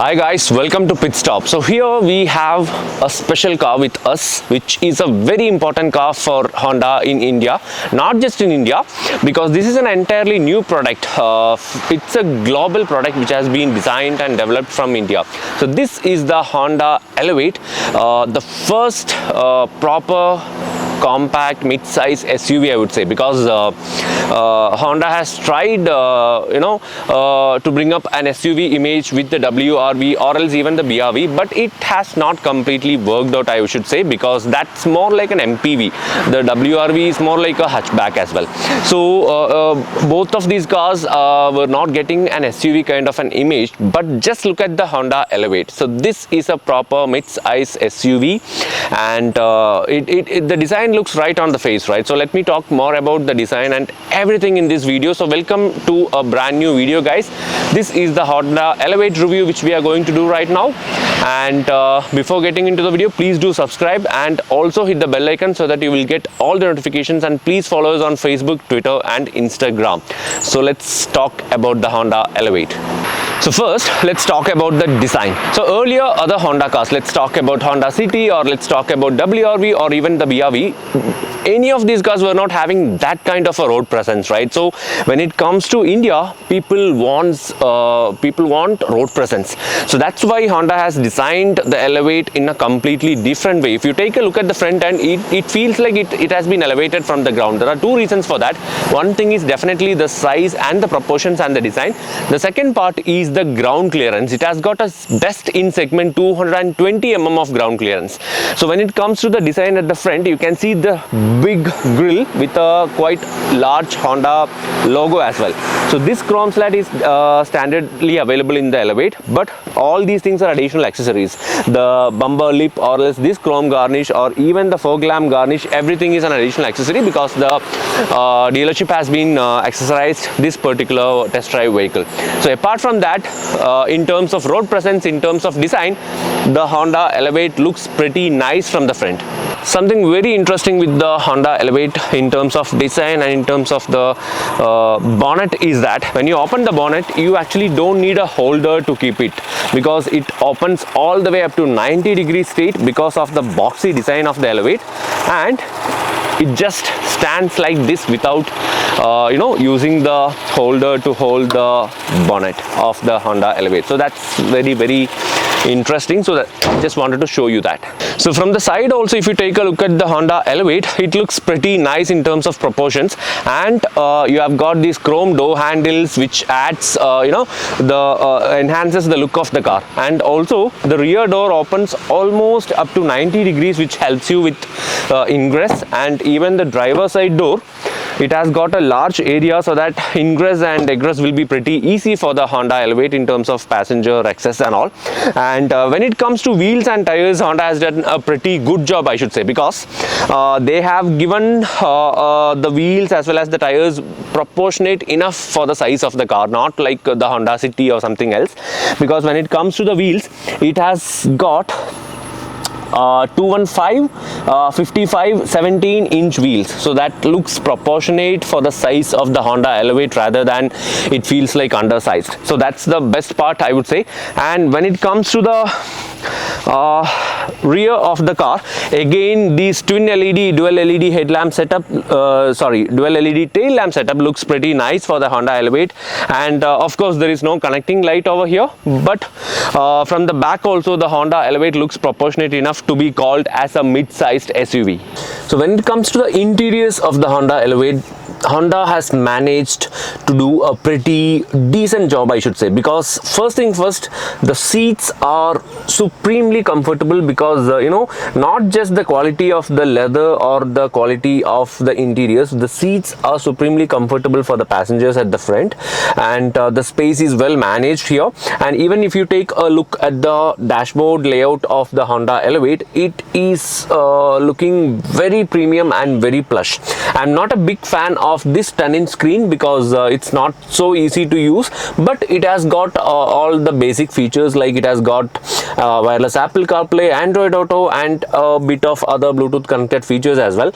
Hi guys, welcome to Pit Stop. So here we have a special car with us, which is a very important car for Honda in India. Not just in India, because this is an entirely new product. It's a global product which has been designed and developed from India. So this is the Honda Elevate, the first proper compact mid-size SUV, I would say, because Honda has tried to bring up an SUV image with the WRV or else even the BRV, but it has not completely worked out, I should say, because that's more like an MPV. The WRV is more like a hatchback as well. So both of these cars were not getting an SUV kind of an image, but just look at the Honda Elevate. So this is a proper mid-size SUV, and the design looks right on the face, right? So let me talk more about the design and everything in this video. So welcome to a brand new video, guys. This is the Honda Elevate review which we are going to do right now, and before getting into the video, please do subscribe and also hit the bell icon so that you will get all the notifications, and please follow us on Facebook, Twitter and Instagram. So let's talk about the Honda Elevate. So first, let's talk about the design. So earlier, other Honda cars, let's talk about Honda City, or let's talk about WRV or even the BRV. Any of these cars were not having that kind of a road presence, right? So when it comes to India, people want road presence. So that's why Honda has designed the Elevate in a completely different way. If you take a look at the front end, it feels like it has been elevated from the ground. There are two reasons for that. One thing is definitely the size and the proportions and the design. The second part is the ground clearance. It has got a best in segment 220 mm of ground clearance. So when it comes to the design at the front, you can see the big grille with a quite large Honda logo as well. So this chrome slat is standardly available in the Elevate, but all these things are additional accessories. The bumper lip or else this chrome garnish or even the fog lamp garnish, everything is an additional accessory because the dealership has been accessorized this particular test drive vehicle. So apart from that, in terms of road presence, in terms of design, the Honda Elevate looks pretty nice from the front. Something very interesting with the Honda Elevate in terms of design and in terms of the bonnet is that when you open the bonnet, you actually don't need a holder to keep it, because it opens all the way up to 90 degrees straight because of the boxy design of the Elevate, and it just stands like this without using the holder to hold the bonnet of the Honda Elevate. So that's very interesting. So that I just wanted to show you that. So from the side also, if you take a look at the Honda Elevate, it looks pretty nice in terms of proportions, and you have got these chrome door handles which adds enhances the look of the car, and also the rear door opens almost up to 90 degrees, which helps you with ingress, and even the driver side door, it has got a large area so that ingress and egress will be pretty easy for the Honda Elevate in terms of passenger access and all. And when it comes to wheels and tires, Honda has done a pretty good job, I should say, because they have given the wheels as well as the tires proportionate enough for the size of the car, not like the Honda City or something else, because when it comes to the wheels, it has got 215 55 17-inch wheels, so that looks proportionate for the size of the Honda Elevate rather than it feels like undersized. So that's the best part, I would say. And when it comes to the rear of the car, again this twin LED dual LED headlamp setup dual LED tail lamp setup looks pretty nice for the Honda Elevate, and of course there is no connecting light over here, but from the back also the Honda Elevate looks proportionate enough to be called as a mid-sized SUV. So when it comes to the interiors of the Honda Elevate, Honda has managed to do a pretty decent job, I should say, because first thing first, the seats are supremely comfortable, because not just the quality of the leather or the quality of the interiors, the seats are supremely comfortable for the passengers at the front, and the space is well managed here. And even if you take a look at the dashboard layout of the Honda Elevate, it is looking very premium and very plush. I'm not a big fan of this 10-inch screen because it's not so easy to use, but it has got all the basic features, like it has got wireless Apple CarPlay, Android Auto, and a bit of other Bluetooth connected features as well.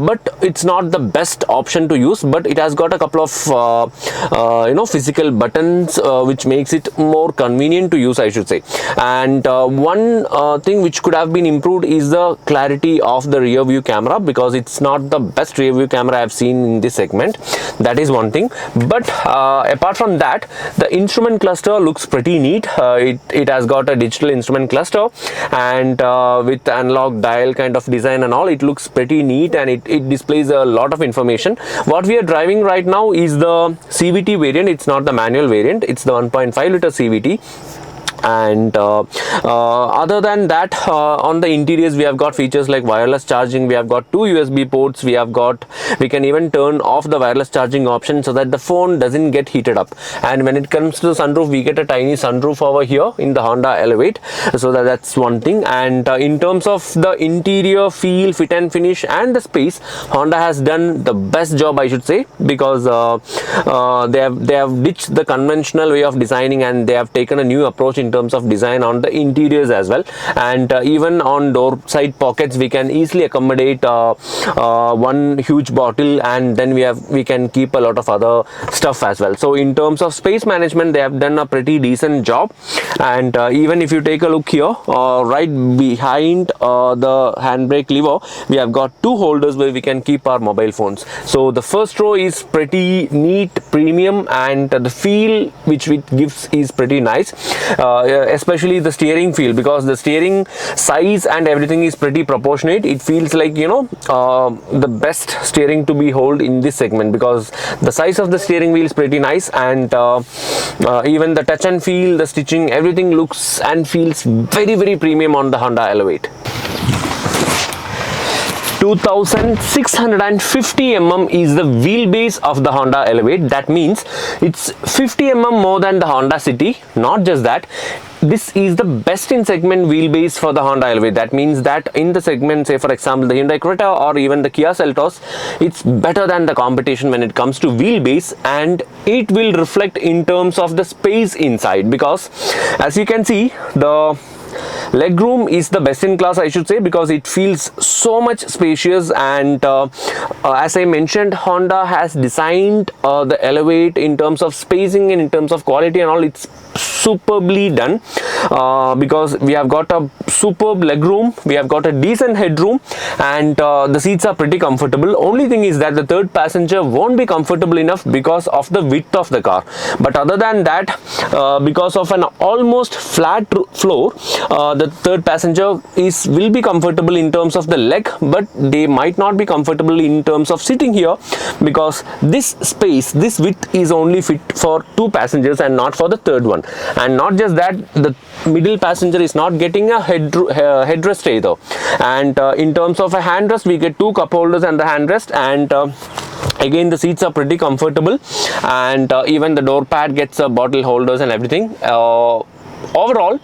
But it's not the best option to use, but it has got a couple of physical buttons which makes it more convenient to use, I should say. And one thing which could have been improved is the clarity of the rear view camera, because it's not the best rear view camera I've seen in this segment. That is one thing. But apart from that, the instrument cluster looks pretty neat. It has got a digital instrument cluster, and with analog dial kind of design and all, it looks pretty neat, and it displays a lot of information. What we are driving right now is the CVT variant. It's not the manual variant, it's the 1.5 liter CVT. And other than that, on the interiors we have got features like wireless charging. We have got 2 USB ports. We can even turn off the wireless charging option so that the phone doesn't get heated up. And when it comes to the sunroof, we get a tiny sunroof over here in the Honda Elevate, so that's one thing. And in terms of the interior feel, fit and finish, and the space, Honda has done the best job, I should say, because they have ditched the conventional way of designing, and they have taken a new approach in terms of design on the interiors as well. And even on door side pockets, we can easily accommodate one huge bottle, and then we can keep a lot of other stuff as well. So in terms of space management, they have done a pretty decent job. And even if you take a look here, right behind the handbrake lever, we have got 2 holders where we can keep our mobile phones. So the first row is pretty neat, premium, and the feel which it gives is pretty nice. Especially the steering feel, because the steering size and everything is pretty proportionate. It feels like, the best steering to be held in this segment, because the size of the steering wheel is pretty nice, and even the touch and feel, the stitching, everything looks and feels very, very premium on the Honda Elevate. 2650 mm is the wheelbase of the Honda Elevate. That means it's 50 mm more than the Honda City. Not just that, this is the best in segment wheelbase for the Honda Elevate. That means that in the segment, say for example the Hyundai Creta or even the Kia Seltos, it's better than the competition when it comes to wheelbase, and it will reflect in terms of the space inside, because as you can see, the legroom is the best in class, I should say, because it feels so much spacious. And as I mentioned, Honda has designed the Elevate in terms of spacing and in terms of quality and all. It's superbly done, because we have got a superb legroom, we have got a decent headroom, and the seats are pretty comfortable. Only thing is that the third passenger won't be comfortable enough because of the width of the car. But other than that, because of an almost flat floor, the third passenger will be comfortable in terms of the leg, but they might not be comfortable in terms of sitting here, because this space, this width is only fit for 2 passengers and not for the third one. And not just that, the middle passenger is not getting a headrest either. And in terms of a handrest, we get 2 cup holders and the handrest, and again the seats are pretty comfortable, and even the door pad gets bottle holders and everything. Overall,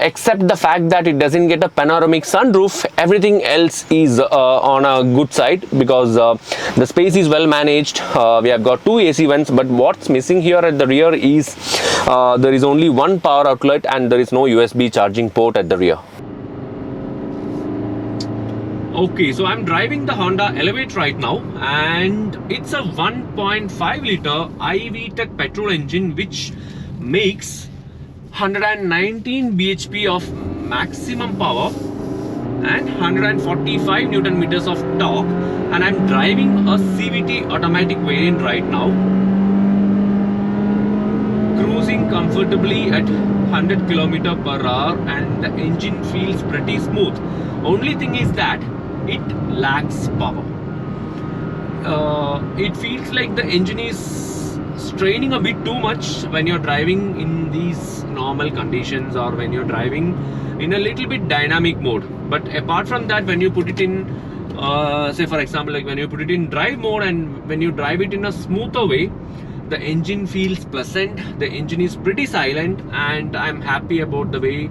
except the fact that it doesn't get a panoramic sunroof, everything else is on a good side, because the space is well managed. We have got 2 AC vents, but what's missing here at the rear is there is only 1 power outlet, and there is no USB charging port at the rear. Okay, so I'm driving the Honda Elevate right now, and it's a 1.5 liter iVTEC petrol engine which makes 119 bhp of maximum power and 145 Newton meters of torque, and I'm driving a CVT automatic variant right now, cruising comfortably at 100 km per hour, and the engine feels pretty smooth. Only thing is that it lacks power. It feels like the engine is straining a bit too much when you're driving in these normal conditions, or when you're driving in a little bit dynamic mode. But apart from that, when you put it in say for example, like when you put it in drive mode and when you drive it in a smoother way, the engine feels pleasant, the engine is pretty silent, and I'm happy about the way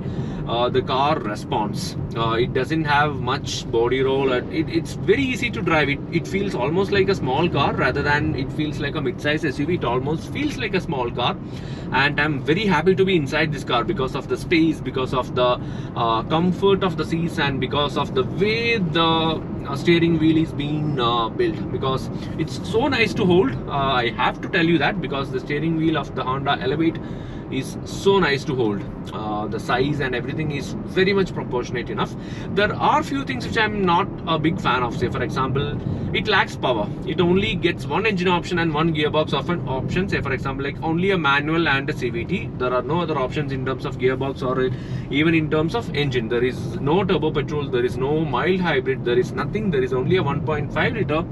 the car responds. It doesn't have much body roll. It's very easy to drive. It feels almost like a small car rather than it feels like a mid-size SUV. It almost feels like a small car, and I'm very happy to be inside this car because of the space, because of the comfort of the seats, and because of the way the steering wheel is being built, because it's so nice to hold. I have to tell you that, because the steering wheel of the Honda Elevate is so nice to hold. The size and everything is very much proportionate enough. There are few things which I'm not a big fan of. Say for example, it lacks power. It only gets one engine option and one gearbox option. Say for example, like only a manual and a CVT. There are no other options in terms of gearbox or even in terms of engine. There is no turbo petrol, there is no mild hybrid, there is nothing. There is only a 1.5 liter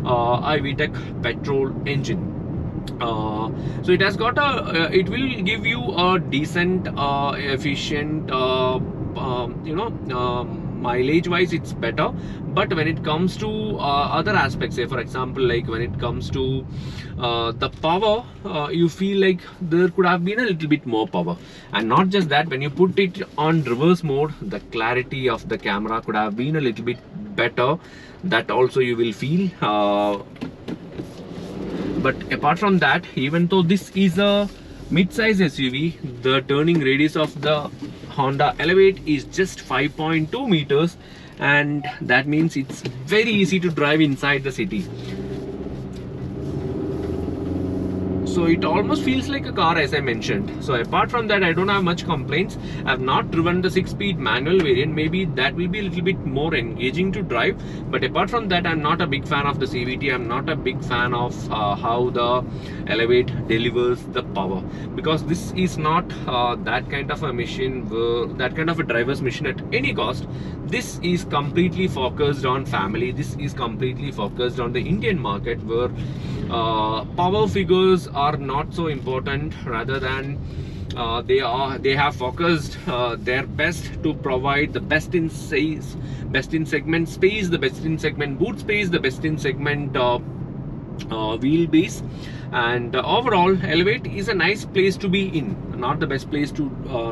iVTEC petrol engine. So it has got a it will give you a decent efficient mileage wise it's better, but when it comes to other aspects, say for example, like when it comes to the power, you feel like there could have been a little bit more power. And not just that, when you put it on reverse mode, the clarity of the camera could have been a little bit better. That also you will feel. But apart from that, even though this is a mid-size SUV, the turning radius of the Honda Elevate is just 5.2 meters, and that means it's very easy to drive inside the city. So it almost feels like a car, as I mentioned. So apart from that, I don't have much complaints. I have not driven the 6-speed manual variant. Maybe that will be a little bit more engaging to drive. But apart from that, I'm not a big fan of the CVT. I'm not a big fan of how the Elevate delivers the power, because this is not that kind of a machine, that kind of a driver's mission at any cost. This is completely focused on family. This is completely focused on the Indian market, where power figures are not so important, rather than they have focused their best to provide the best in size, best in segment space, the best in segment boot space, the best in segment wheelbase. And overall, Elevate is a nice place to be in. Not the best place to,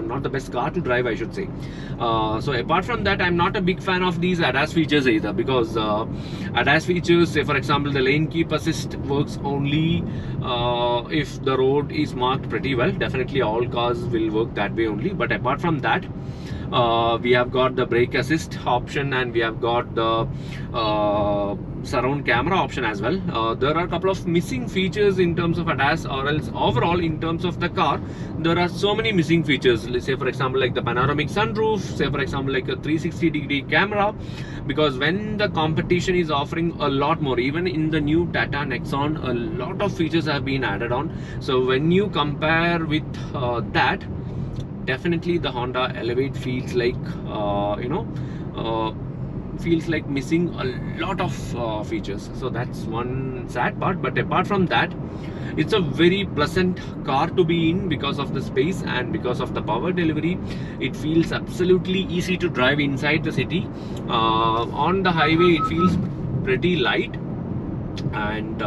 not the best car to drive, I should say. So apart from that, I'm not a big fan of these ADAS features either, because ADAS features, say for example, the lane keep assist works only if the road is marked pretty well. Definitely all cars will work that way only. But apart from that, we have got the brake assist option, and we have got the surround camera option as well. There are a couple of missing features in terms of ADAS, or else overall in terms of the car, there are so many missing features. Let's say for example, like the panoramic sunroof, say for example, like a 360-degree camera, because when the competition is offering a lot more, even in the new Tata Nexon, a lot of features have been added on. So when you compare with that, definitely the Honda Elevate feels like feels like missing a lot of features. So that's one sad part. But apart from that, it's a very pleasant car to be in because of the space and because of the power delivery. It feels absolutely easy to drive inside the city. On the highway, it feels pretty light, and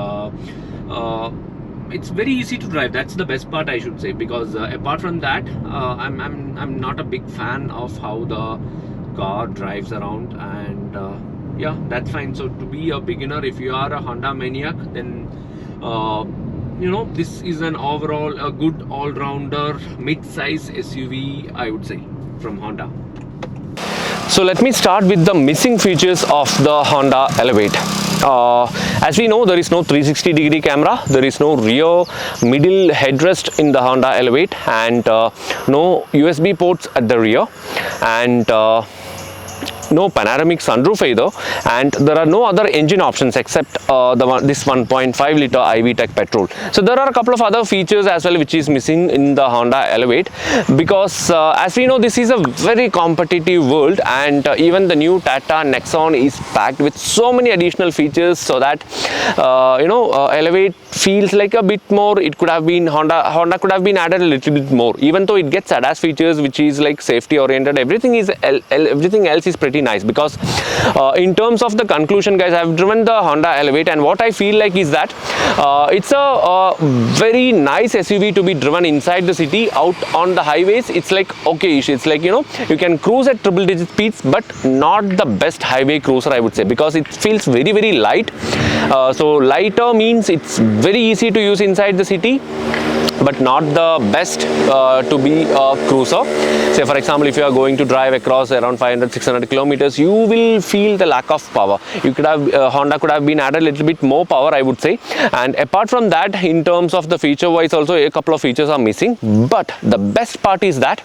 it's very easy to drive. That's the best part, I should say, because apart from that, I'm not a big fan of how the car drives around. And yeah, that's fine. So to be a beginner, if you are a Honda maniac, then this is an overall a good all-rounder mid-size SUV, I would say, from Honda. So let me start with the missing features of the Honda Elevate. As we know, there is no 360-degree camera, there is no rear middle headrest in the Honda Elevate, and no USB ports at the rear, and no panoramic sunroof either, and there are no other engine options except this 1.5 liter iVTEC petrol. So there are a couple of other features as well which is missing in the Honda Elevate, because as we know, this is a very competitive world, and even the new Tata Nexon is packed with so many additional features, so that Elevate feels like a bit more. It could have been Honda could have been added a little bit more, even though it gets ADAS features, which is like safety oriented. Everything else is pretty nice, because in terms of the conclusion, guys, I've driven the Honda Elevate, and what I feel like is that it's a very nice SUV to be driven inside the city. Out on the highways, it's like okay-ish. It's like, you know, you can cruise at triple digit speeds, but not the best highway cruiser, I would say, because it feels very, very light. So lighter means it's very easy to use inside the city, but not the best to be a cruiser. Say for example, if you are going to drive across around 500-600 kilometers, you will feel the lack of power. You could have Honda could have been added a little bit more power, I would say. And apart from that, in terms of the feature wise, also a couple of features are missing. But the best part is that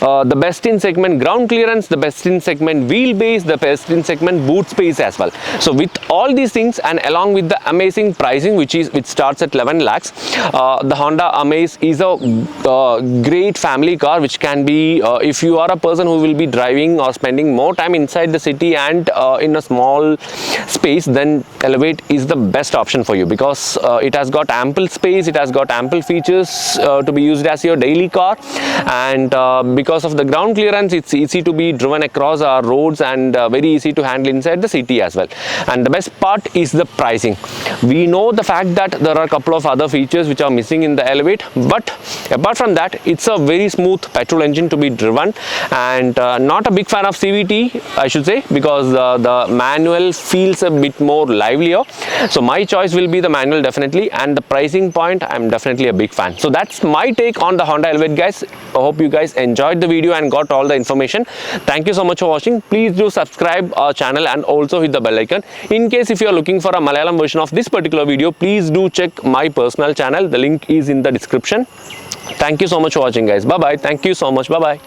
the best in segment ground clearance, the best in segment wheelbase, the best in segment boot space as well. So with all these things, and along with the amazing pricing, which starts at 11 lakhs, the Honda Amaze is a great family car, which can be if you are a person who will be driving or spending more time inside the city and in a small space, then Elevate is the best option for you, because it has got ample space, it has got ample features to be used as your daily car, and because of the ground clearance, it's easy to be driven across our roads, and very easy to handle inside the city as well. And the best part is the pricing. We know the fact that there are a couple of other features which are missing in the Elevate, but apart from that, it's a very smooth petrol engine to be driven, and not a big fan of CVT, I should say, because the manual feels a bit more livelier. So my choice will be the manual, definitely, and the pricing point, I'm definitely a big fan. So that's my take on the Honda Elevate, guys. I hope you guys enjoyed the video and got all the information. Thank you so much for watching. Please do subscribe our channel and also hit the bell icon. In case if you are looking for a Malayalam version of this particular video, please do check my personal channel. The link is in the description. Thank you so much for watching, guys. Bye bye. Thank you so much. Bye bye.